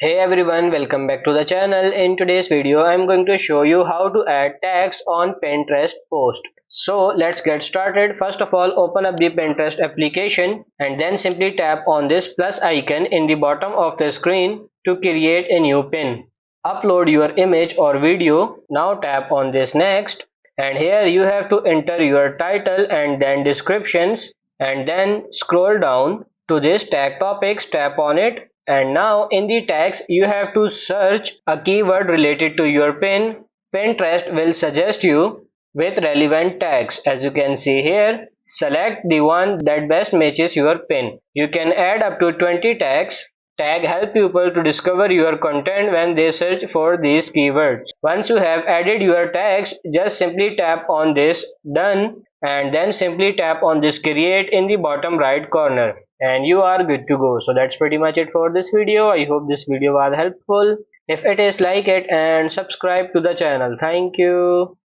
Hey everyone, welcome back to the channel. In today's video, I'm going to show you how to add tags on Pinterest post. So let's get started. First of all, open up the Pinterest application and then simply tap on this plus icon in the bottom of the screen to create a new pin. Upload your image or video. Now tap on this next, and here you have to enter your title and then descriptions, and then scroll down to this tag topics, tap on it, and now in the tags you have to search a keyword related to your pin. Pinterest will suggest you with relevant tags. As you can see here, select the one that best matches your pin. You can add up to 20 tags. Tag help people to discover your content when they search for these keywords. Once you have added your tags, just simply tap on this done and then simply tap on this create in the bottom right corner and you are good to go. So that's pretty much it for this video. I hope this video was helpful. If it is, like it and subscribe to the channel. Thank you.